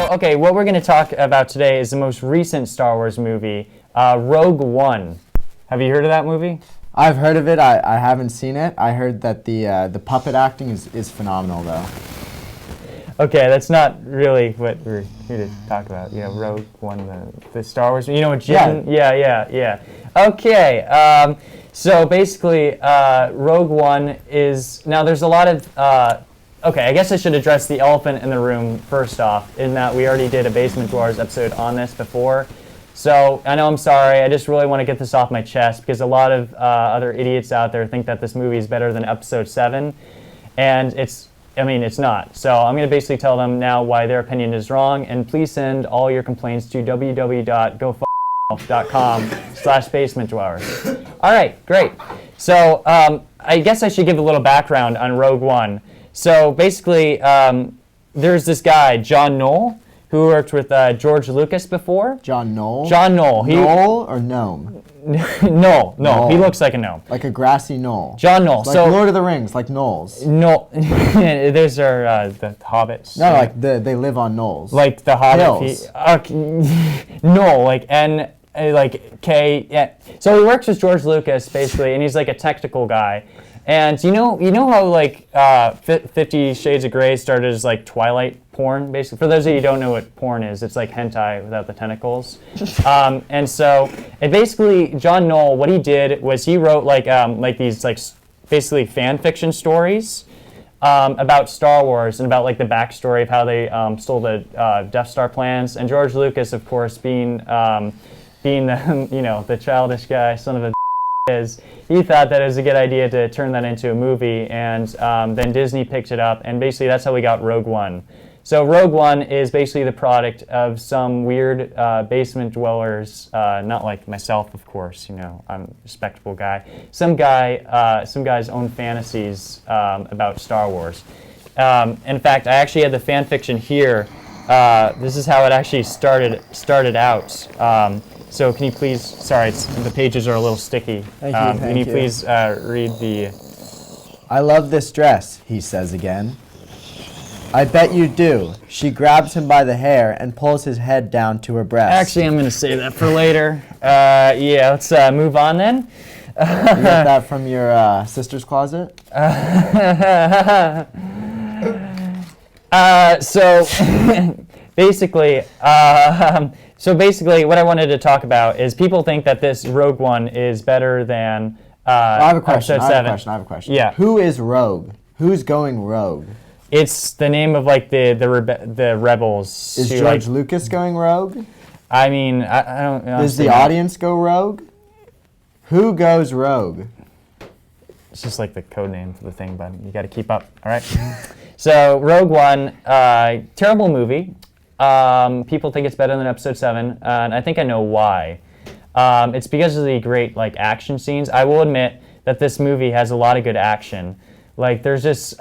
Okay, what we're going to talk about today is the most recent Star Wars movie, Rogue One. Have you heard of that movie? I've heard of it. I haven't seen it. I heard that the puppet acting is phenomenal, though. Okay, that's not really what we're here to talk about. You know, Rogue One, the Star Wars. You know what, Jim? Yeah. Okay, so basically, Rogue One is... Now, there's a lot of... Okay, I guess I should address the elephant in the room first off, in that we already did a Basement Dwellers episode on this before. So, I know I'm sorry, I just really want to get this off my chest, because a lot of other idiots out there think that this movie is better than Episode 7, and it's not. So I'm going to basically tell them now why their opinion is wrong, and please send all your complaints to www.gofundme.com/basementdwellers. All right, great. So I guess I should give a little background on Rogue One. So basically, there's this guy, John Knoll, who worked with George Lucas before. John Knoll? John Knoll. Knoll or gnome? No. He looks like a gnome. Like a grassy knoll. John Knoll. Like Lord of the Rings, like gnolls. No, those are the hobbits. No, like they live on knolls. Like the hobbit. Hills. No, like N, like K. Yeah. So he works with George Lucas basically, and he's like a technical guy. And you know how like 50 Shades of Grey started as like Twilight porn, basically. For those of you who don't know what porn is, it's like hentai without the tentacles. And so, basically, John Knoll, what he did was he wrote like these like basically fan fiction stories about Star Wars and about like the backstory of how they stole the Death Star plans. And George Lucas, of course, being the the childish guy, son of a is, he thought that it was a good idea to turn that into a movie, and then Disney picked it up, and basically that's how we got Rogue One. So Rogue One is basically the product of some weird basement dwellers, not like myself, of course, I'm a respectable guy, some guy's own fantasies about Star Wars. In fact, I actually had the fan fiction here. This is how it actually started out. So can you please, sorry, the pages are a little sticky. Thank you. Can you please read the... I love this dress, he says again. I bet you do. She grabs him by the hair and pulls his head down to her breast. Actually, I'm going to save that for later. Yeah, let's move on then. You got that from your sister's closet? So basically, what I wanted to talk about is people think that this Rogue One is better than I have a question. Episode 7. I have a question. Yeah. Who is Rogue? Who's going rogue? It's the name of like the rebels. Is George Lucas going rogue? I mean, I don't know. Does the audience go rogue? Who goes rogue? It's just like the code name for the thing, but you got to keep up. All right. So Rogue One, terrible movie. People think it's better than Episode 7, and I think I know why. It's because of the great like action scenes. I will admit that this movie has a lot of good action. Like there's this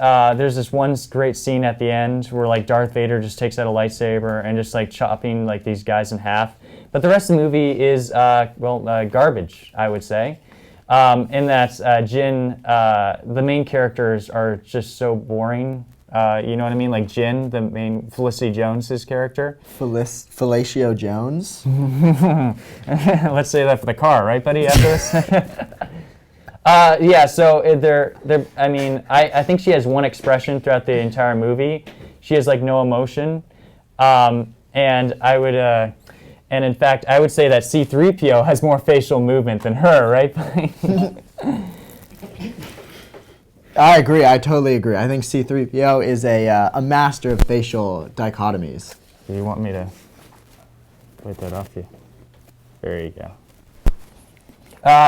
one great scene at the end where like Darth Vader just takes out a lightsaber and just like chopping like these guys in half. But the rest of the movie is garbage, I would say. In that Jyn, the main characters are just so boring. You know what I mean? Like Jyn, the main Felicity Jones's character. Felatio Jones? Let's say that for the car, right, buddy? After this. Yeah. So they're. I mean, I think she has one expression throughout the entire movie. She has like no emotion, and I would. And in fact, I would say that C-3PO has more facial movement than her, right? I agree. I totally agree. I think C-3PO is a master of facial dichotomies. Do you want me to wipe that off you? There you go.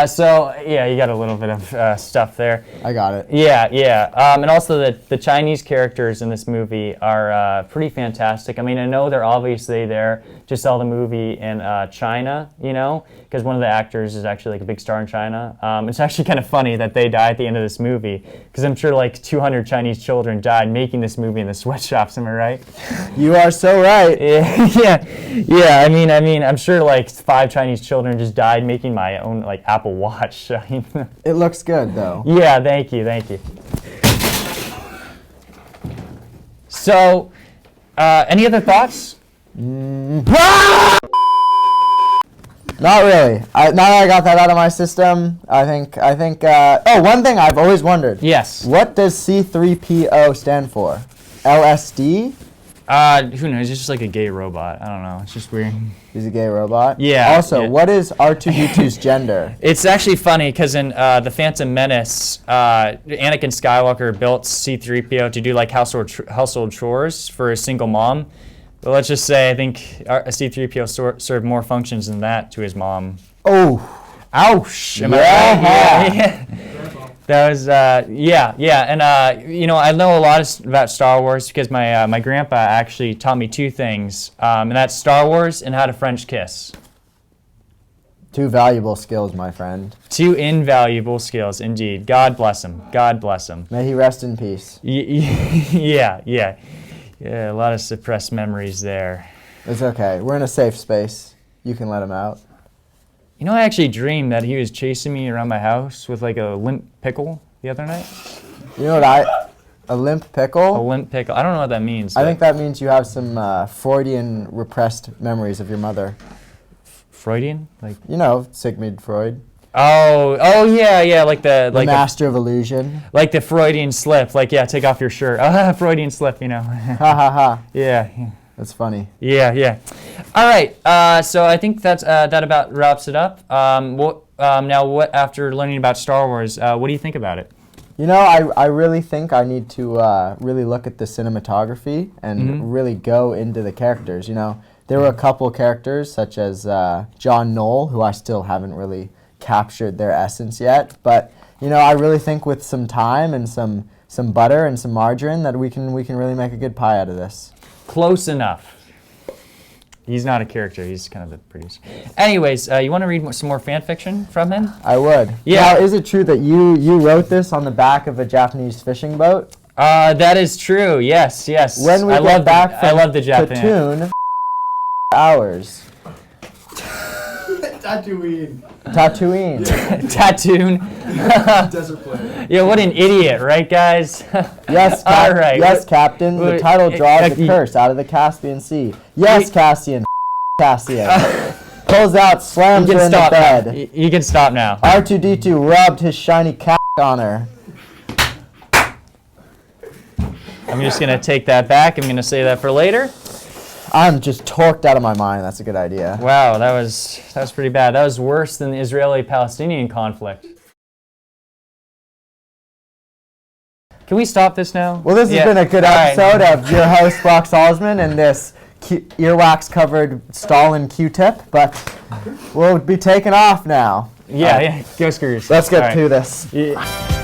So, yeah, you got a little bit of stuff there. I got it. Yeah. And also the Chinese characters in this movie are pretty fantastic. I mean, I know they're obviously there to sell the movie in China, because one of the actors is actually like a big star in China. It's actually kind of funny that they die at the end of this movie, because I'm sure like 200 Chinese children died making this movie in the sweatshops, am I right? You are so right. Yeah. I mean, I'm sure like 5 Chinese children just died making my own like Apple Watch. It looks good though. Yeah, thank you. So, any other thoughts? Not really. Now that I got that out of my system, I think. Oh, one thing I've always wondered. Yes. What does C3PO stand for? LSD? Who knows? He's just like a gay robot. I don't know. It's just weird. He's a gay robot? Yeah. Also, yeah. what is R2-D2's gender? It's actually funny because in The Phantom Menace, Anakin Skywalker built C3PO to do like household chores for a single mom. But let's just say I think a C3PO served more functions than that to his mom. Oh. Ouch! Am I right? Yeah. That was yeah, and I know a lot about Star Wars because my grandpa actually taught me two things, and that's Star Wars and how to French kiss. Two valuable skills, my friend. Two invaluable skills, indeed. God bless him. God bless him. May he rest in peace. Yeah. A lot of suppressed memories there. It's okay. We're in a safe space. You can let him out. You know, I actually dreamed that he was chasing me around my house with like a limp pickle the other night. You know what a limp pickle? A limp pickle. I don't know what that means. I think that means you have some Freudian repressed memories of your mother. Freudian? Like You know, Sigmund Freud. Oh yeah, like the master of illusion. Like the Freudian slip. Like take off your shirt. Freudian slip, Ha ha ha. Yeah. That's funny. Yeah. All right. So I think that about wraps it up. Now, what after learning about Star Wars, what do you think about it? You know, I really think I need to really look at the cinematography and really go into the characters. You know, there were a couple characters such as John Knoll, who I still haven't really captured their essence yet. But you know, I really think with some time and some butter and some margarine that we can really make a good pie out of this. Close enough. He's not a character. He's kind of the producer. Anyways, you want to read some more fan fiction from him? I would. Yeah. Now, is it true that you wrote this on the back of a Japanese fishing boat? That is true. Yes. When we I get back from I love the Japan. Platoon, hours. Tatooine. Tatooine. Desert planet. Yeah, what an idiot, right, guys? Yes, All right. Yes, Captain. The title draws the curse out of the Caspian Sea. Yes, Cassian. Pulls out, slams her in the bed. You can stop now. R2-D2 rubbed his shiny cock on her. I'm just going to take that back. I'm going to say that for later. I'm just torqued out of my mind. That's a good idea. Wow, that was pretty bad. That was worse than the Israeli-Palestinian conflict. Can we stop this now? Well, this has been a good episode of your host, Brock Salzman, and this earwax-covered Stalin Q-tip, but we'll be taking off now. Yeah, go screws. Let's get to this. Yeah.